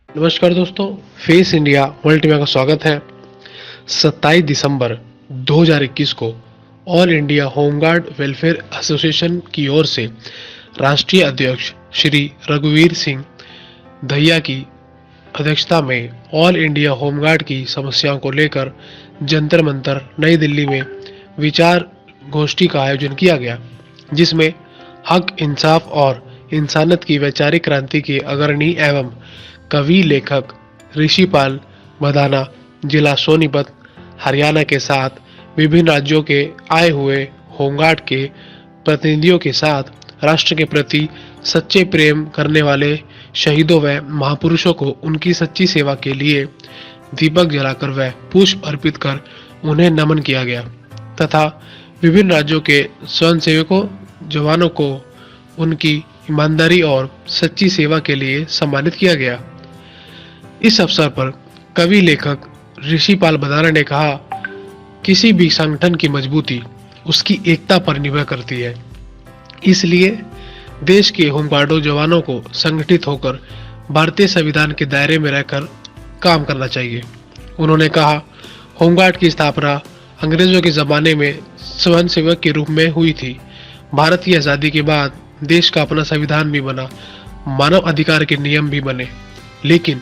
नमस्कार दोस्तों, face India world TV में का स्वागत है। 27 दिसंबर 2021 को all India home guard welfare association की ओर से राष्ट्रीय अध्यक्ष श्री रघुवीर सिंह दहिया की अध्यक्षता में ऑल इंडिया होमगार्ड की समस्याओं को लेकर जंतर मंतर नई दिल्ली में विचार गोष्ठी का आयोजन किया गया, जिसमें हक, इंसाफ और इंसानियत की वैचारिक क्रांति के अग्रणी एवं कवि लेखक ऋषिपाल मदाना जिला सोनीपत हरियाणा के साथ विभिन्न राज्यों के आए हुए होमगार्ड के प्रतिनिधियों के साथ राष्ट्र के प्रति सच्चे प्रेम करने वाले शहीदों व महापुरुषों को उनकी सच्ची सेवा के लिए दीपक जलाकर व पुष्प अर्पित कर उन्हें नमन किया गया तथा विभिन्न राज्यों के स्वयंसेवकों जवानों को उनकी ईमानदारी और सच्ची सेवा के लिए सम्मानित किया गया। इस अवसर पर कवि लेखक ऋषिपाल मदाना ने कहा, किसी भी संगठन की मजबूती उसकी एकता पर निर्भर करती है, इसलिए देश के होमगार्डों जवानों को संगठित होकर भारतीय संविधान के दायरे में रहकर काम करना चाहिए। उन्होंने कहा, होमगार्ड की स्थापना अंग्रेजों के जमाने में स्वयंसेवक के रूप में हुई थी। भारत की आज़ादी के बाद देश का अपना संविधान भी बना, मानव अधिकार के नियम भी बने, लेकिन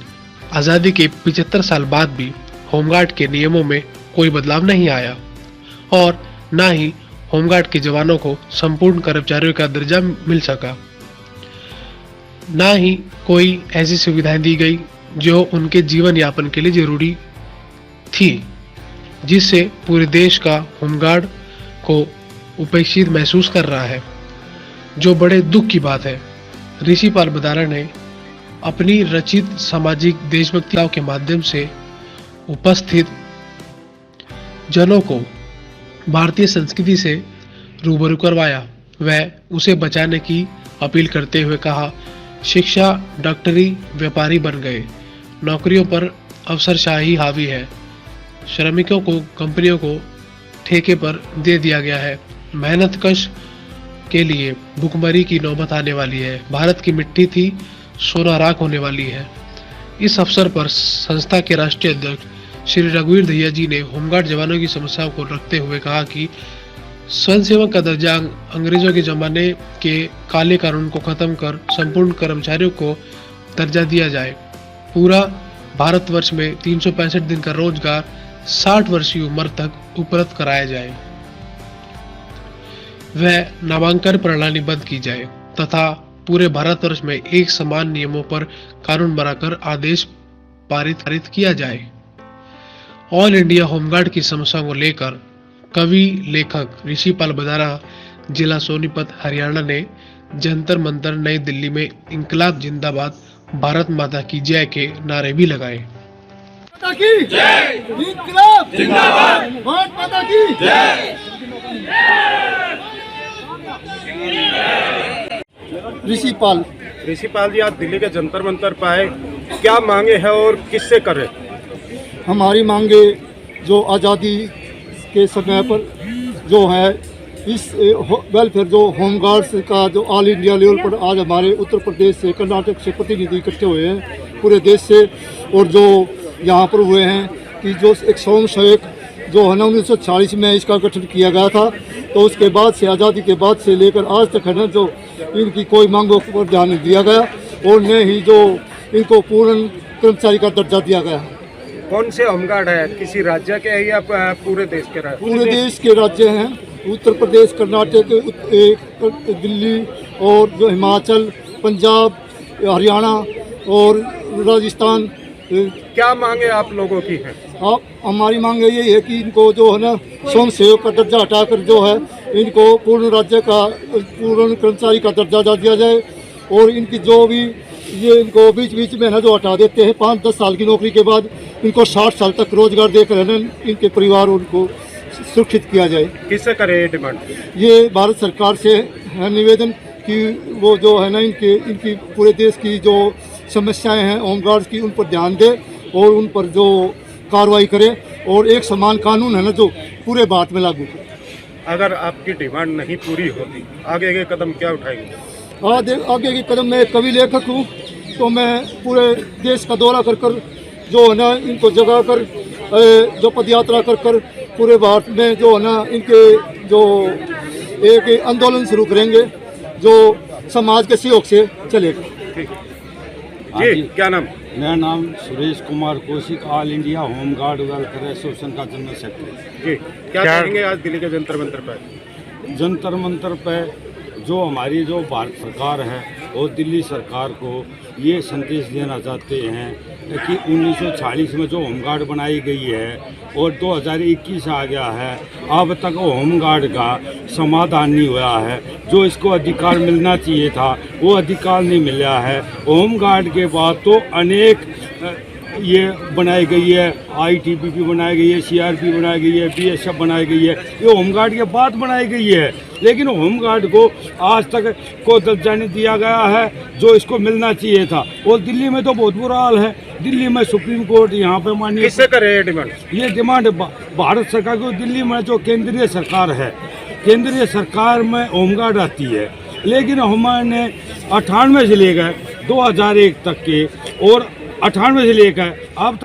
आज़ादी के 75 साल बाद भी होमगार्ड के नियमों में कोई बदलाव नहीं आया और न ही होमगार्ड के जवानों को संपूर्ण कर्मचारियों का दर्जा मिल सका, न ही कोई ऐसी सुविधाएं दी गई जो उनके जीवन यापन के लिए जरूरी थी, जिससे पूरे देश का होमगार्ड को उपेक्षित महसूस कर रहा है, जो बड़े दुख की बात है। ऋषिपाल मदाना ने अपनी रचित सामाजिक देशभक्तियों के माध्यम से उपस्थित जनों को भारतीय संस्कृति से रूबरू करवाया व उसे बचाने की अपील करते हुए कहा, शिक्षा, डॉक्टरी, व्यापारी बन गए, नौकरियों पर अफसरशाही हावी है, श्रमिकों को कंपनियों को ठेके पर दे दिया गया है, मेहनत कश के लिए भुखमरी की नौबत आने वाली है, भारत की मिट्टी थी सोना राख होने वाली है। इस अवसर पर संस्था के राष्ट्रीय अध्यक्ष श्री रघुवीर दहिया जी ने होमगार्ड जवानों की समस्याओं को रखते हुए कहा कि स्वयंसेवक का दर्जा अंग्रेजों के जमाने के काले कानून को खत्म कर संपूर्ण कर्मचारियों को दर्जा दिया जाए। पूरा भारतवर्ष में 365 दिन का रोजगार 60 वर्षीय उम्र तक उपलब्ध कराया जाए, वह नामांकन प्रणाली बंद की जाए तथा पूरे भारतवर्ष में एक समान नियमों पर कानून बनाकर आदेश पारित किया जाए। ऑल इंडिया होमगार्ड की समस्याओं को लेकर कवि लेखक ऋषिपाल मदाना जिला सोनीपत हरियाणा ने जंतर मंतर नई दिल्ली में इंकलाब जिंदाबाद, भारत माता की जय के नारे भी लगाए। माता की जय, इंकलाब जिंदाबाद, भारत माता की जय। ऋषिपाल जी, आज दिल्ली के जंतर मंतर पर आए, क्या मांगे हैं और किससे करें? हमारी मांगे जो आज़ादी के समय पर जो है इस वेलफेयर जो होमगार्ड्स का जो ऑल इंडिया लेवल पर आज हमारे उत्तर प्रदेश से, कर्नाटक से प्रतिनिधि इकट्ठे हुए हैं पूरे देश से, और जो यहाँ पर हुए हैं कि जो एक स्वयंसेवक जो है ना 1940 में इसका गठन किया गया था, तो उसके बाद से आज़ादी के बाद से लेकर आज तक है ना जो इनकी कोई मांगों पर ध्यान नहीं दिया गया और न ही जो इनको पूर्ण कर्मचारी का दर्जा दिया गया। कौन से होमगार्ड है, किसी राज्य के हैं या पूरे देश के? पूरे देश के राज्य हैं, उत्तर प्रदेश, कर्नाटक, दिल्ली और जो हिमाचल, पंजाब, हरियाणा और राजस्थान। क्या मांगे आप लोगों की है? आप हमारी मांग यही है कि इनको जो है ना स्वयंसेवक का दर्जा हटाकर जो है इनको पूर्ण राज्य का, पूर्ण कर्मचारी का दर्जा दिया जाए और इनकी जो भी ये इनको बीच बीच में ना जो हटा देते हैं 5-10 साल की नौकरी के बाद इनको 60 साल तक रोजगार देकर है ना इनके परिवार उनको सुरक्षित किया जाए। किससे करे ये डिमांड? ये भारत सरकार से है निवेदन कि वो जो है ना इनकी पूरे देश की जो समस्याएं हैं होमगार्ड्स की, उन पर ध्यान दे और उन पर जो कार्रवाई करे और एक समान कानून है ना जो पूरे भारत में लागू करें। अगर आपकी डिमांड नहीं पूरी होती आगे के कदम क्या उठाएंगे? आगे के कदम, मैं कवि लेखक हूँ, तो मैं पूरे देश का दौरा कर कर जो है ना इनको जगा कर जो पद यात्रा कर कर पूरे भारत में जो है ना इनके जो एक आंदोलन शुरू करेंगे जो समाज के सहयोग से चलेगा। ठीक जी, क्या नाम? मेरा नाम Suresh Kumar Kaushik, all India home guard welfare association का जनरल सेक्रेटरी। जी, क्या कहेंगे आज दिल्ली के जंतर मंतर पर? जंतर मंतर पे जो हमारी जो भारत सरकार है और दिल्ली सरकार को ये संदेश देना चाहते हैं कि 1940 में जो होमगार्ड बनाई गई है और 2021 आ गया है, अब तक होमगार्ड का समाधान नहीं हुआ है। जो इसको अधिकार मिलना चाहिए था वो अधिकार नहीं मिला है। होमगार्ड के बाद तो अनेक ये बनाई गई है, आईटीबीपी बनाई गई है, सीआरपी बनाई गई है, बीएसएफ बनाई गई है, ये होमगार्ड के बाद बनाई गई है। लेकिन होमगार्ड को आज तक को दर्जा नहीं दिया गया है जो इसको मिलना चाहिए था। और दिल्ली में तो बहुत बुरा हाल है। दिल्ली में सुप्रीम कोर्ट यहाँ पे मानिए किससे करे ये डिमांड? ये डिमांड भारत सरकार को, दिल्ली में जो केंद्रीय सरकार है, केंद्रीय सरकार में होमगार्ड आती है, लेकिन हमने 98 से लेकर 2001 तक के और 98 से लेकर अब